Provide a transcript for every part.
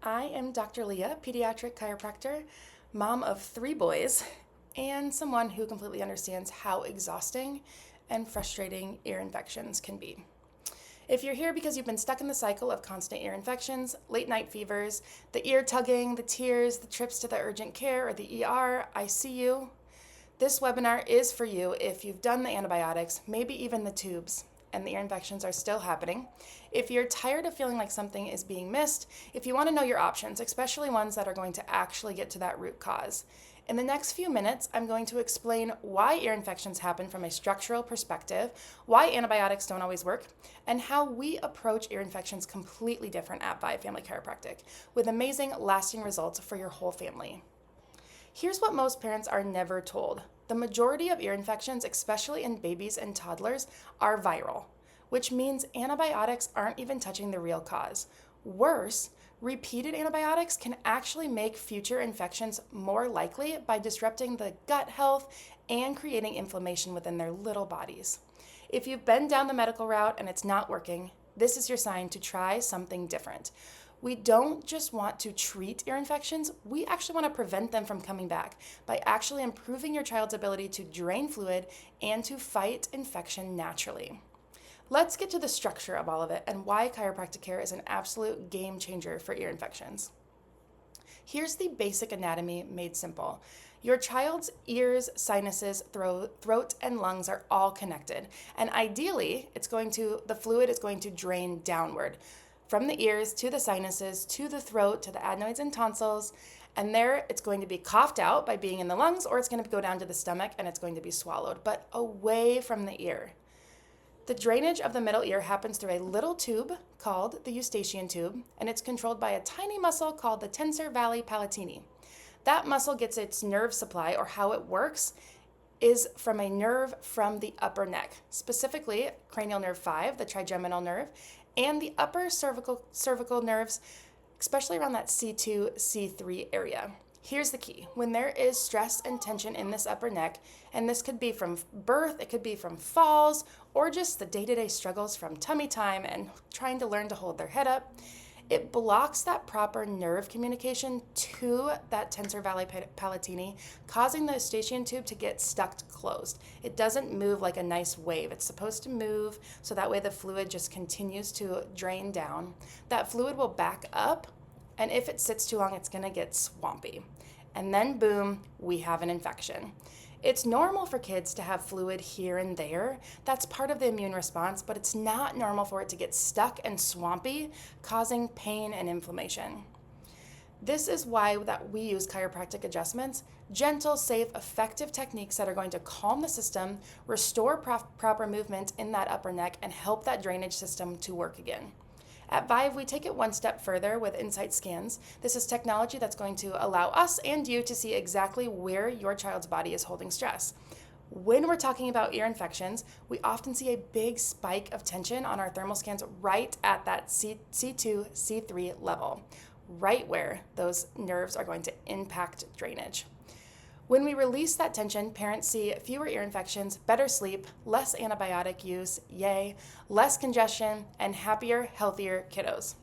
I am Dr. Leah, pediatric chiropractor, mom of 3 boys, and someone who completely understands how exhausting and frustrating ear infections can be. If you're here because you've been stuck in the cycle of constant ear infections, late night fevers, the ear tugging, the tears, the trips to the urgent care or the ER, ICU, this webinar is for you if you've done the antibiotics, maybe even the tubes, and the ear infections are still happening. If you're tired of feeling like something is being missed, if you want to know your options, especially ones that are going to actually get to that root cause. In the next few minutes, I'm going to explain why ear infections happen from a structural perspective, why antibiotics don't always work, and how we approach ear infections completely different at Vive Family Chiropractic, with amazing lasting results for your whole family. Here's what most parents are never told. The majority of ear infections, especially in babies and toddlers, are viral, which means antibiotics aren't even touching the real cause. Worse, repeated antibiotics can actually make future infections more likely by disrupting the gut health and creating inflammation within their little bodies. If you've been down the medical route and it's not working, this is your sign to try something different. We don't just want to treat ear infections, we actually want to prevent them from coming back by actually improving your child's ability to drain fluid and to fight infection naturally. Let's get to the structure of all of it and why chiropractic care is an absolute game changer for ear infections. Here's the basic anatomy made simple. Your child's ears, sinuses, throat, and lungs are all connected, and ideally, the fluid is going to drain downward. From the ears to the sinuses, to the throat, to the adenoids and tonsils, and there it's going to be coughed out by being in the lungs, or it's going to go down to the stomach and it's going to be swallowed, but away from the ear. The drainage of the middle ear happens through a little tube called the eustachian tube, and it's controlled by a tiny muscle called the tensor valli palatini. That muscle gets its nerve supply, or how it works, is from a nerve from the upper neck, specifically cranial nerve 5, the trigeminal nerve, and the upper cervical nerves, especially around that C2, C3 area. Here's the key. When there is stress and tension in this upper neck, and this could be from birth, it could be from falls, or just the day-to-day struggles from tummy time and trying to learn to hold their head up, it blocks that proper nerve communication to that tensor valli palatini, causing the eustachian tube to get stuck closed. It doesn't move like a nice wave. It's supposed to move so that way the fluid just continues to drain down. That fluid will back up, and if it sits too long, it's gonna get swampy. And then boom, we have an infection. It's normal for kids to have fluid here and there. That's part of the immune response, but it's not normal for it to get stuck and swampy, causing pain and inflammation. This is why that we use chiropractic adjustments, gentle, safe, effective techniques that are going to calm the system, restore proper movement in that upper neck, and help that drainage system to work again. At Vive, we take it one step further with Insight Scans. This is technology that's going to allow us and you to see exactly where your child's body is holding stress. When we're talking about ear infections, we often see a big spike of tension on our thermal scans right at that C2, C3 level, right where those nerves are going to impact drainage. When we release that tension, parents see fewer ear infections, better sleep, less antibiotic use, yay, less congestion, and happier, healthier kiddos.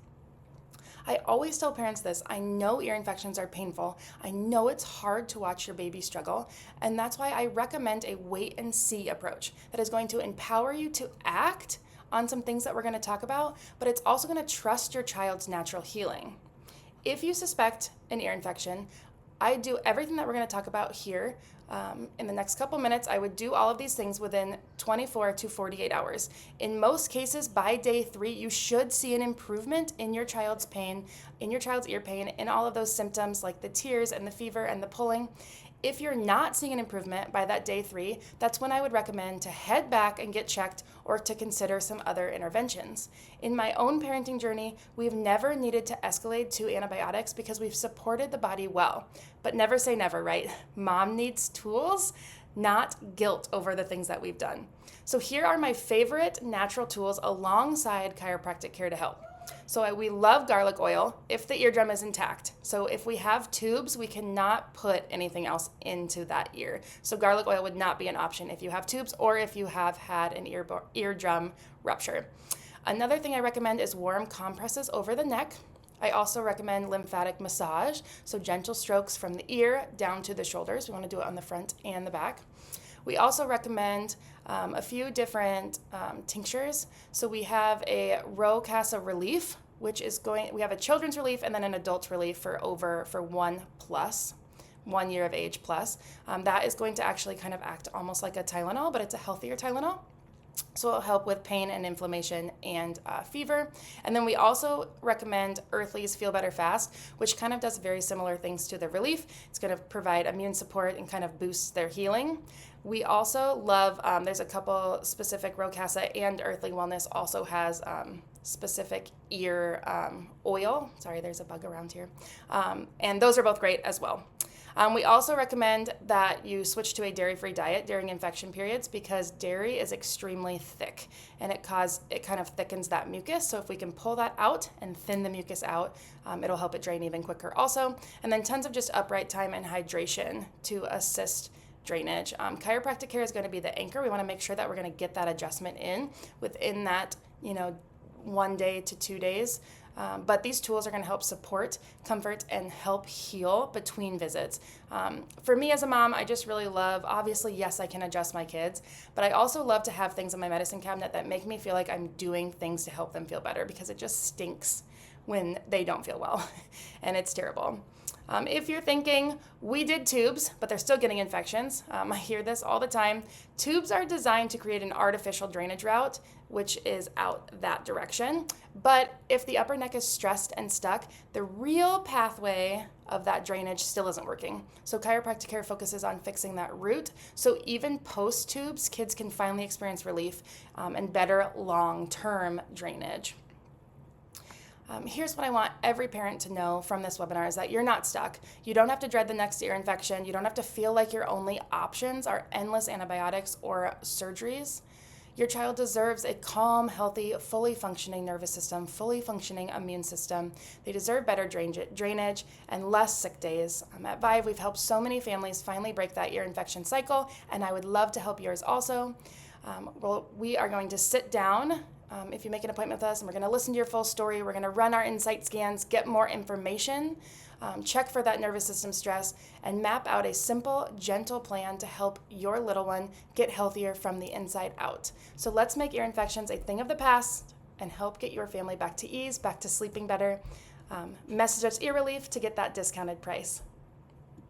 I always tell parents this, I know ear infections are painful, I know it's hard to watch your baby struggle, and that's why I recommend a wait and see approach that is going to empower you to act on some things that we're going to talk about, but it's also going to trust your child's natural healing. If you suspect an ear infection, I do everything that we're going to talk about here. In the next couple minutes, I would do all of these things within 24 to 48 hours. In most cases, by day 3, you should see an improvement in your child's pain, in your child's ear pain, in all of those symptoms like the tears and the fever and the pulling. If you're not seeing an improvement by that day 3, that's when I would recommend to head back and get checked or to consider some other interventions. In my own parenting journey, we've never needed to escalate to antibiotics because we've supported the body well. But never say never, right? Mom needs tools, not guilt over the things that we've done. So here are my favorite natural tools alongside chiropractic care to help. So we love garlic oil if the eardrum is intact. So if we have tubes, we cannot put anything else into that ear. So garlic oil would not be an option if you have tubes or if you have had an eardrum rupture. Another thing I recommend is warm compresses over the neck. I also recommend lymphatic massage, so gentle strokes from the ear down to the shoulders. We want to do it on the front and the back. We also recommend a few different tinctures. So we have a Rocassa Relief, which is we have a children's relief and then an adult relief for 1 year of age plus. That is going to actually kind of act almost like a Tylenol, but it's a healthier Tylenol. So it'll help with pain and inflammation and fever. And then we also recommend Earthly's Feel Better Fast, which kind of does very similar things to the relief. It's going to provide immune support and kind of boost their healing. We also love, there's a couple specific, Rocassa and Earthly Wellness also has specific ear oil. Sorry, there's a bug around here. And those are both great as well. We also recommend that you switch to a dairy-free diet during infection periods because dairy is extremely thick and it kind of thickens that mucus. So if we can pull that out and thin the mucus out, it'll help it drain even quicker also. And then tons of just upright time and hydration to assist drainage. Chiropractic care is going to be the anchor. We want to make sure that we're going to get that adjustment in within that, 1 day to 2 days. But these tools are going to help support, comfort, and help heal between visits. For me as a mom, I just really love, obviously, yes, I can adjust my kids, but I also love to have things in my medicine cabinet that make me feel like I'm doing things to help them feel better because it just stinks when they don't feel well, and it's terrible. If you're thinking, we did tubes, but they're still getting infections, I hear this all the time. Tubes are designed to create an artificial drainage route, which is out that direction. But if the upper neck is stressed and stuck, the real pathway of that drainage still isn't working. So chiropractic care focuses on fixing that root. So even post tubes, kids can finally experience relief and better long-term drainage. Here's what I want every parent to know from this webinar is that you're not stuck. You don't have to dread the next ear infection. You don't have to feel like your only options are endless antibiotics or surgeries. Your child deserves a calm, healthy, fully functioning nervous system, fully functioning immune system. They deserve better drainage and less sick days. At Vive, we've helped so many families finally break that ear infection cycle, and I would love to help yours also. We are going to sit down if you make an appointment with us, and we're going to listen to your full story. We're going to run our insight scans, get more information, check for that nervous system stress, and map out a simple, gentle plan to help your little one get healthier from the inside out. So let's make ear infections a thing of the past and help get your family back to ease, back to sleeping better. Message us Ear Relief to get that discounted price.